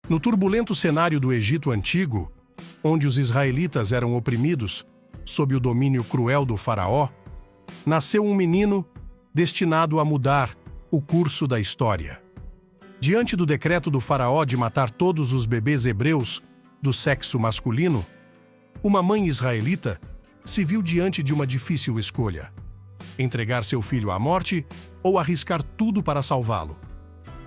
No turbulento cenário do Egito Antigo, onde os israelitas eram oprimidos sob o domínio cruel do faraó, nasceu um menino destinado a mudar o curso da história. Diante do decreto do faraó de matar todos os bebês hebreus do sexo masculino, uma mãe israelita se viu diante de uma difícil escolha: entregar seu filho à morte ou arriscar tudo para salvá-lo.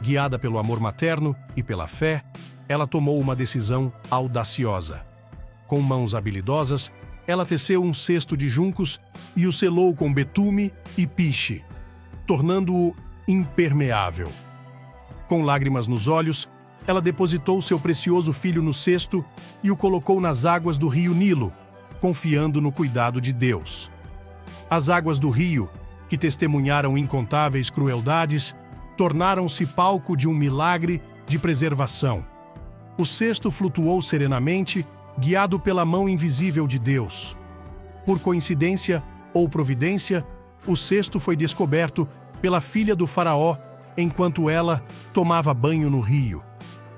Guiada pelo amor materno e pela fé, ela tomou uma decisão audaciosa. Com mãos habilidosas, ela teceu um cesto de juncos e o selou com betume e piche, tornando-o impermeável. Com lágrimas nos olhos, ela depositou seu precioso filho no cesto e o colocou nas águas do rio Nilo, confiando no cuidado de Deus. As águas do rio, que testemunharam incontáveis crueldades, tornaram-se palco de um milagre de preservação. O cesto flutuou serenamente, guiado pela mão invisível de Deus. Por coincidência ou providência, o cesto foi descoberto pela filha do faraó enquanto ela tomava banho no rio.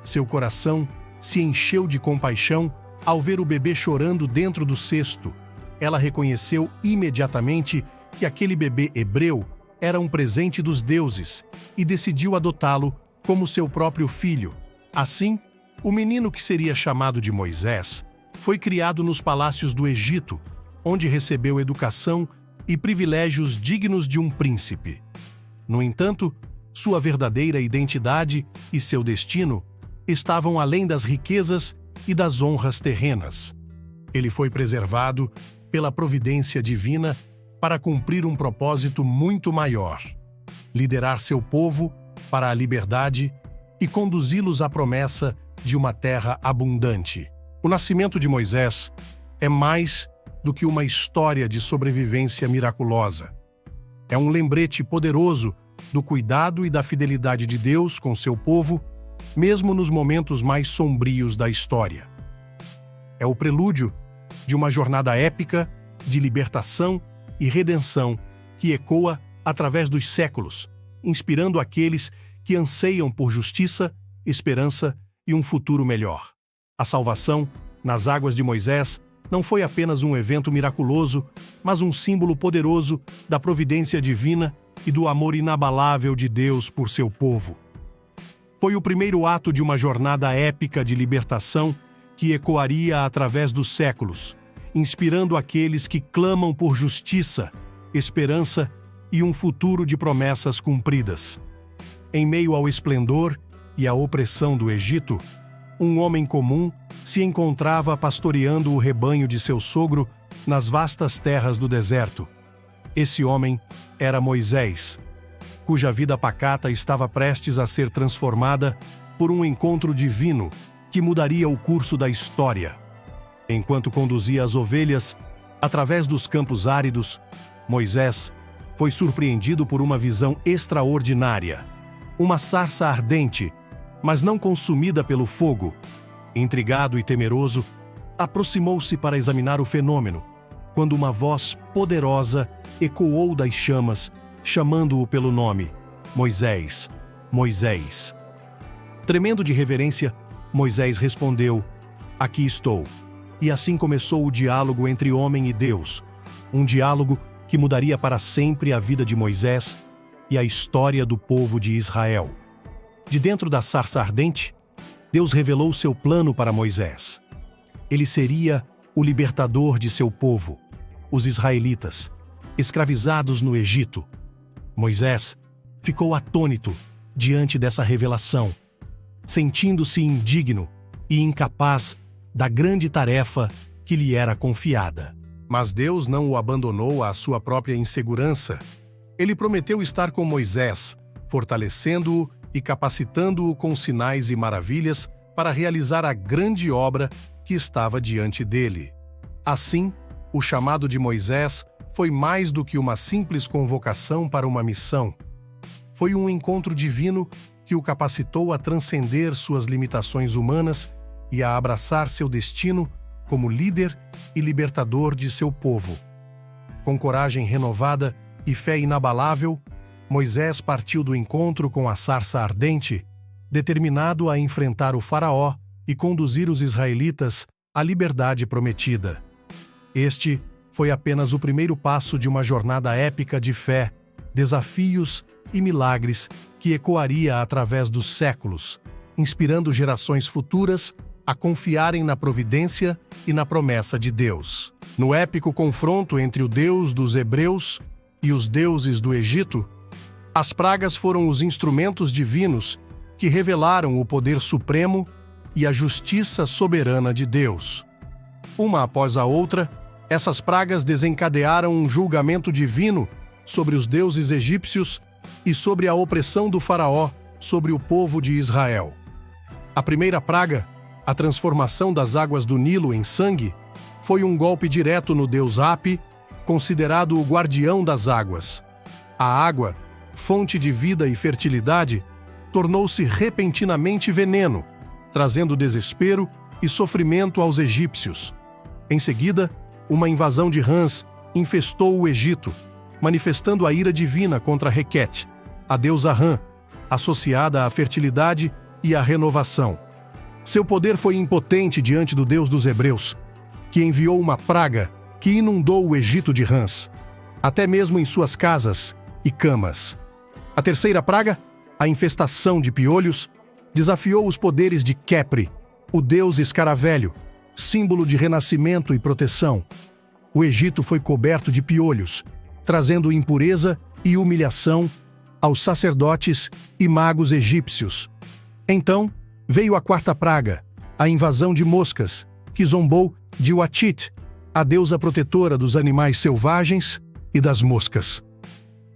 Seu coração se encheu de compaixão ao ver o bebê chorando dentro do cesto. Ela reconheceu imediatamente que aquele bebê hebreu era um presente dos deuses e decidiu adotá-lo como seu próprio filho. Assim, o menino, que seria chamado de Moisés, foi criado nos palácios do Egito, onde recebeu educação e privilégios dignos de um príncipe. No entanto, sua verdadeira identidade e seu destino estavam além das riquezas e das honras terrenas. Ele foi preservado pela providência divina para cumprir um propósito muito maior: liderar seu povo para a liberdade e conduzi-los à promessa de uma terra abundante. O nascimento de Moisés é mais do que uma história de sobrevivência miraculosa. É um lembrete poderoso do cuidado e da fidelidade de Deus com seu povo, mesmo nos momentos mais sombrios da história. É o prelúdio de uma jornada épica de libertação e redenção que ecoa através dos séculos, inspirando aqueles que anseiam por justiça, esperança e um futuro melhor. A salvação, nas águas de Moisés, não foi apenas um evento miraculoso, mas um símbolo poderoso da providência divina e do amor inabalável de Deus por seu povo. Foi o primeiro ato de uma jornada épica de libertação que ecoaria através dos séculos, inspirando aqueles que clamam por justiça, esperança e um futuro de promessas cumpridas. Em meio ao esplendor e à opressão do Egito, um homem comum se encontrava pastoreando o rebanho de seu sogro nas vastas terras do deserto. Esse homem era Moisés, cuja vida pacata estava prestes a ser transformada por um encontro divino que mudaria o curso da história. Enquanto conduzia as ovelhas através dos campos áridos, Moisés foi surpreendido por uma visão extraordinária. Uma sarça ardente, mas não consumida pelo fogo. Intrigado e temeroso, aproximou-se para examinar o fenômeno, quando uma voz poderosa ecoou das chamas, chamando-o pelo nome: Moisés, Moisés. Tremendo de reverência, Moisés respondeu: Aqui estou. E assim começou o diálogo entre homem e Deus, um diálogo que mudaria para sempre a vida de Moisés e a história do povo de Israel. De dentro da sarça ardente, Deus revelou seu plano para Moisés. Ele seria o libertador de seu povo, os israelitas, escravizados no Egito. Moisés ficou atônito diante dessa revelação, sentindo-se indigno e incapaz da grande tarefa que lhe era confiada. Mas Deus não o abandonou à sua própria insegurança. Ele prometeu estar com Moisés, fortalecendo-o e capacitando-o com sinais e maravilhas para realizar a grande obra que estava diante dele. Assim, o chamado de Moisés foi mais do que uma simples convocação para uma missão. Foi um encontro divino que o capacitou a transcender suas limitações humanas e a abraçar seu destino como líder e libertador de seu povo. Com coragem renovada e fé inabalável, Moisés partiu do encontro com a sarça ardente, determinado a enfrentar o faraó e conduzir os israelitas à liberdade prometida. Este foi apenas o primeiro passo de uma jornada épica de fé, desafios e milagres que ecoaria através dos séculos, inspirando gerações futuras a confiarem na providência e na promessa de Deus. No épico confronto entre o Deus dos Hebreus e os deuses do Egito, as pragas foram os instrumentos divinos que revelaram o poder supremo e a justiça soberana de Deus. Uma após a outra, essas pragas desencadearam um julgamento divino sobre os deuses egípcios e sobre a opressão do faraó sobre o povo de Israel. A primeira praga, a transformação das águas do Nilo em sangue, foi um golpe direto no deus Hapi, considerado o guardião das águas. A água, fonte de vida e fertilidade, tornou-se repentinamente veneno, trazendo desespero e sofrimento aos egípcios. Em seguida, uma invasão de rãs infestou o Egito, manifestando a ira divina contra Requete, a deusa Rã, associada à fertilidade e à renovação. Seu poder foi impotente diante do Deus dos Hebreus, que enviou uma praga que inundou o Egito de rãs, até mesmo em suas casas e camas. A terceira praga, a infestação de piolhos, desafiou os poderes de Khepri, o deus escaravelho, símbolo de renascimento e proteção. O Egito foi coberto de piolhos, trazendo impureza e humilhação aos sacerdotes e magos egípcios. Então, veio a quarta praga, a invasão de moscas, que zombou de Watit, a deusa protetora dos animais selvagens e das moscas.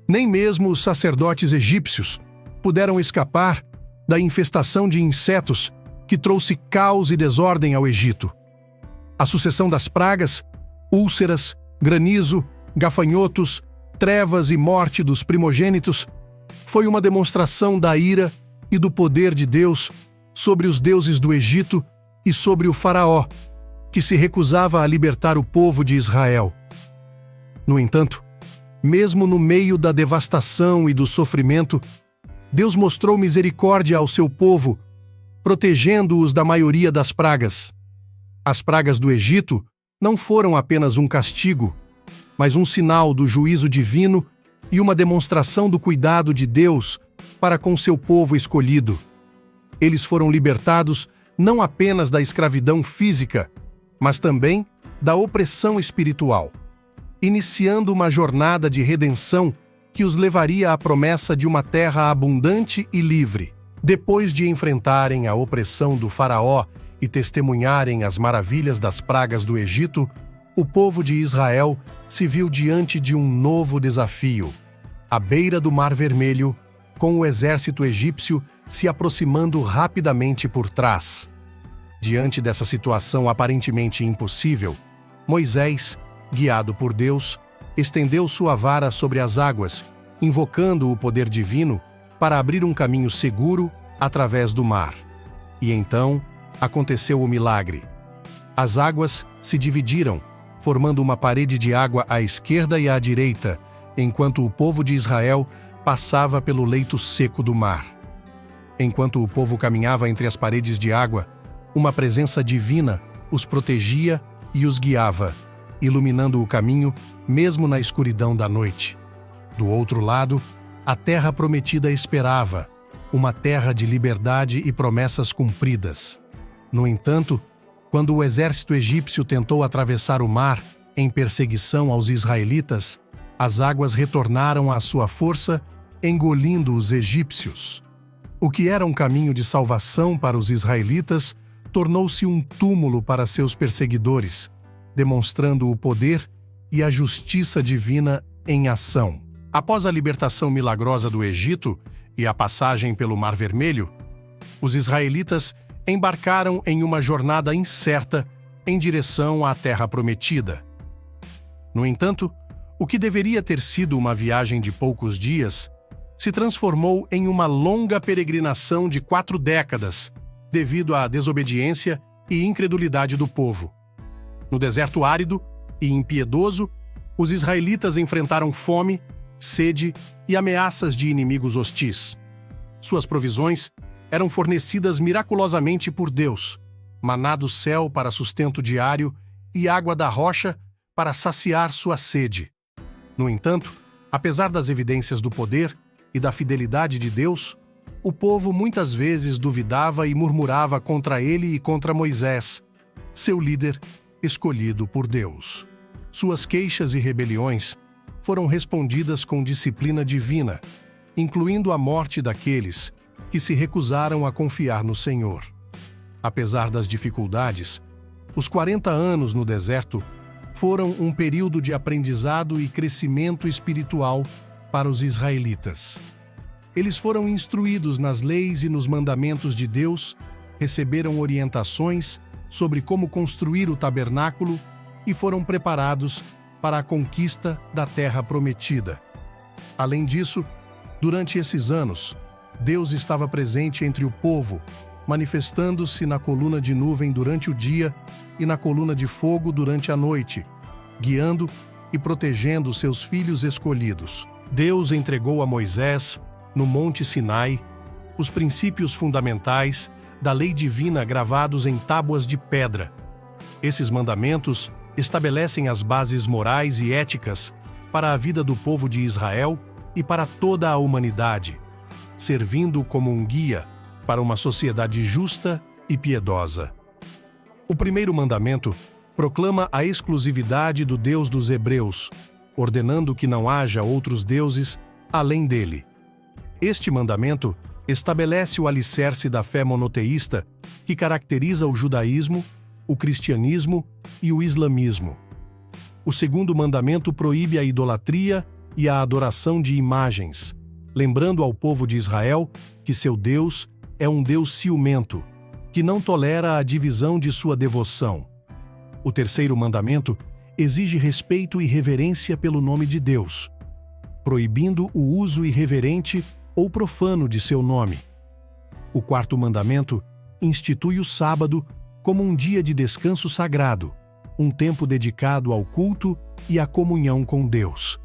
Nem mesmo os sacerdotes egípcios puderam escapar da infestação de insetos que trouxe caos e desordem ao Egito. A sucessão das pragas, úlceras, granizo, gafanhotos, trevas e morte dos primogênitos, foi uma demonstração da ira e do poder de Deus sobre os deuses do Egito e sobre o faraó, que se recusava a libertar o povo de Israel. No entanto, mesmo no meio da devastação e do sofrimento, Deus mostrou misericórdia ao seu povo, protegendo-os da maioria das pragas. As pragas do Egito não foram apenas um castigo, mas um sinal do juízo divino e uma demonstração do cuidado de Deus para com seu povo escolhido. Eles foram libertados não apenas da escravidão física, mas também da opressão espiritual, iniciando uma jornada de redenção que os levaria à promessa de uma terra abundante e livre. Depois de enfrentarem a opressão do faraó e testemunharem as maravilhas das pragas do Egito, o povo de Israel se viu diante de um novo desafio, à beira do Mar Vermelho, com o exército egípcio se aproximando rapidamente por trás. Diante dessa situação aparentemente impossível, Moisés, guiado por Deus, estendeu sua vara sobre as águas, invocando o poder divino para abrir um caminho seguro através do mar. E então aconteceu o milagre. As águas se dividiram, formando uma parede de água à esquerda e à direita, enquanto o povo de Israel passava pelo leito seco do mar. Enquanto o povo caminhava entre as paredes de água, uma presença divina os protegia e os guiava, iluminando o caminho mesmo na escuridão da noite. Do outro lado, a terra prometida esperava, uma terra de liberdade e promessas cumpridas. No entanto, quando o exército egípcio tentou atravessar o mar em perseguição aos israelitas, as águas retornaram à sua força, engolindo os egípcios. O que era um caminho de salvação para os israelitas tornou-se um túmulo para seus perseguidores, demonstrando o poder e a justiça divina em ação. Após a libertação milagrosa do Egito e a passagem pelo Mar Vermelho, os israelitas embarcaram em uma jornada incerta em direção à Terra Prometida. No entanto, o que deveria ter sido uma viagem de poucos dias se transformou em uma longa peregrinação de 4 décadas, devido à desobediência e incredulidade do povo. No deserto árido e impiedoso, os israelitas enfrentaram fome, sede e ameaças de inimigos hostis. Suas provisões eram fornecidas miraculosamente por Deus, maná do céu para sustento diário e água da rocha para saciar sua sede. No entanto, apesar das evidências do poder e da fidelidade de Deus, o povo muitas vezes duvidava e murmurava contra ele e contra Moisés, seu líder escolhido por Deus. Suas queixas e rebeliões foram respondidas com disciplina divina, incluindo a morte daqueles que se recusaram a confiar no Senhor. Apesar das dificuldades, os 40 anos no deserto foram um período de aprendizado e crescimento espiritual para os israelitas. Eles foram instruídos nas leis e nos mandamentos de Deus, receberam orientações sobre como construir o tabernáculo e foram preparados para a conquista da terra prometida. Além disso, durante esses anos, Deus estava presente entre o povo, manifestando-se na coluna de nuvem durante o dia e na coluna de fogo durante a noite, guiando e protegendo seus filhos escolhidos. Deus entregou a Moisés, no Monte Sinai, os princípios fundamentais da lei divina gravados em tábuas de pedra. Esses mandamentos estabelecem as bases morais e éticas para a vida do povo de Israel e para toda a humanidade, servindo como um guia para uma sociedade justa e piedosa. O primeiro mandamento proclama a exclusividade do Deus dos Hebreus, ordenando que não haja outros deuses além dele. Este mandamento estabelece o alicerce da fé monoteísta que caracteriza o judaísmo, o cristianismo e o islamismo. O segundo mandamento proíbe a idolatria e a adoração de imagens, lembrando ao povo de Israel que seu Deus é um Deus ciumento, que não tolera a divisão de sua devoção. O terceiro mandamento exige respeito e reverência pelo nome de Deus, proibindo o uso irreverente ou profano de seu nome. O quarto mandamento institui o sábado como um dia de descanso sagrado, um tempo dedicado ao culto e à comunhão com Deus.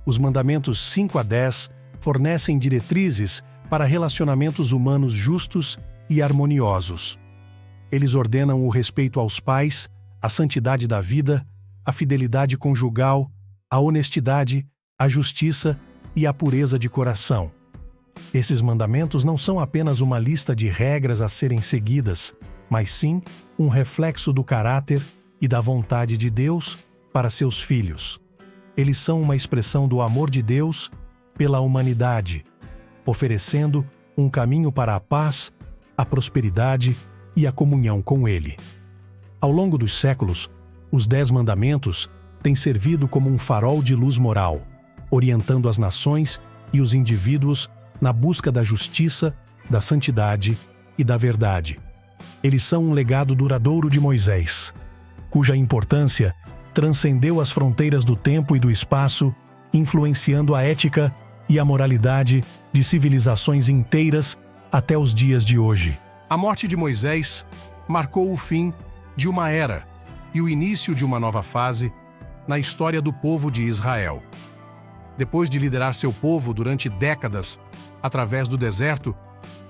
Os mandamentos 5 a 10 fornecem diretrizes para relacionamentos humanos justos e harmoniosos. Eles ordenam o respeito aos pais, a santidade da vida, a fidelidade conjugal, a honestidade, a justiça e a pureza de coração. Esses mandamentos não são apenas uma lista de regras a serem seguidas, mas sim um reflexo do caráter e da vontade de Deus para seus filhos. Eles são uma expressão do amor de Deus pela humanidade, oferecendo um caminho para a paz, a prosperidade e a comunhão com Ele. Ao longo dos séculos, os 10 mandamentos têm servido como um farol de luz moral, orientando as nações e os indivíduos na busca da justiça, da santidade e da verdade. Eles são um legado duradouro de Moisés, cuja importância transcendeu as fronteiras do tempo e do espaço, influenciando a ética e a moralidade de civilizações inteiras até os dias de hoje. A morte de Moisés marcou o fim de uma era e o início de uma nova fase na história do povo de Israel. Depois de liderar seu povo durante décadas através do deserto,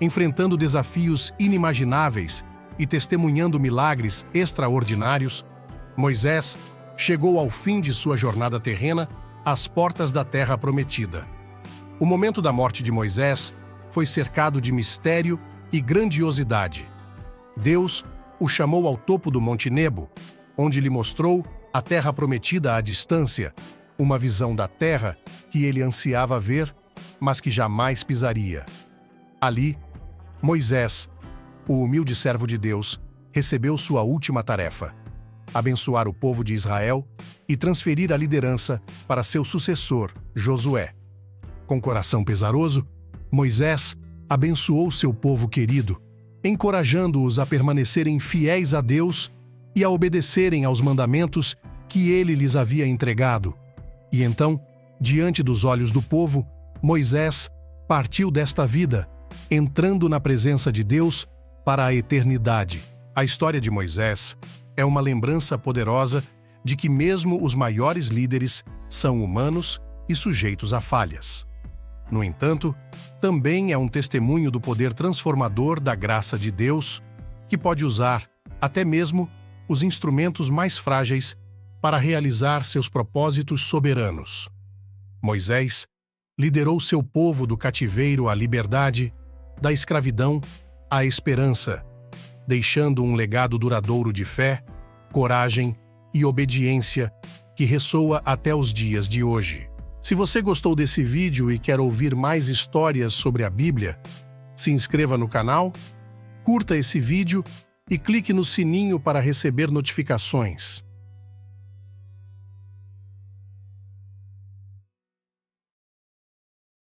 enfrentando desafios inimagináveis e testemunhando milagres extraordinários, Moisés chegou ao fim de sua jornada terrena às portas da Terra Prometida. O momento da morte de Moisés foi cercado de mistério e grandiosidade. Deus o chamou ao topo do Monte Nebo, onde lhe mostrou a Terra Prometida à distância, uma visão da terra que ele ansiava ver, mas que jamais pisaria. Ali, Moisés, o humilde servo de Deus, recebeu sua última tarefa: abençoar o povo de Israel e transferir a liderança para seu sucessor, Josué. Com coração pesaroso, Moisés abençoou seu povo querido, encorajando-os a permanecerem fiéis a Deus e a obedecerem aos mandamentos que ele lhes havia entregado. E então, diante dos olhos do povo, Moisés partiu desta vida, entrando na presença de Deus para a eternidade. A história de Moisés é uma lembrança poderosa de que mesmo os maiores líderes são humanos e sujeitos a falhas. No entanto, também é um testemunho do poder transformador da graça de Deus, que pode usar, até mesmo, os instrumentos mais frágeis para realizar seus propósitos soberanos. Moisés liderou seu povo do cativeiro à liberdade, da escravidão à esperança, deixando um legado duradouro de fé, coragem e obediência que ressoa até os dias de hoje. Se você gostou desse vídeo e quer ouvir mais histórias sobre a Bíblia, se inscreva no canal, curta esse vídeo e clique no sininho para receber notificações.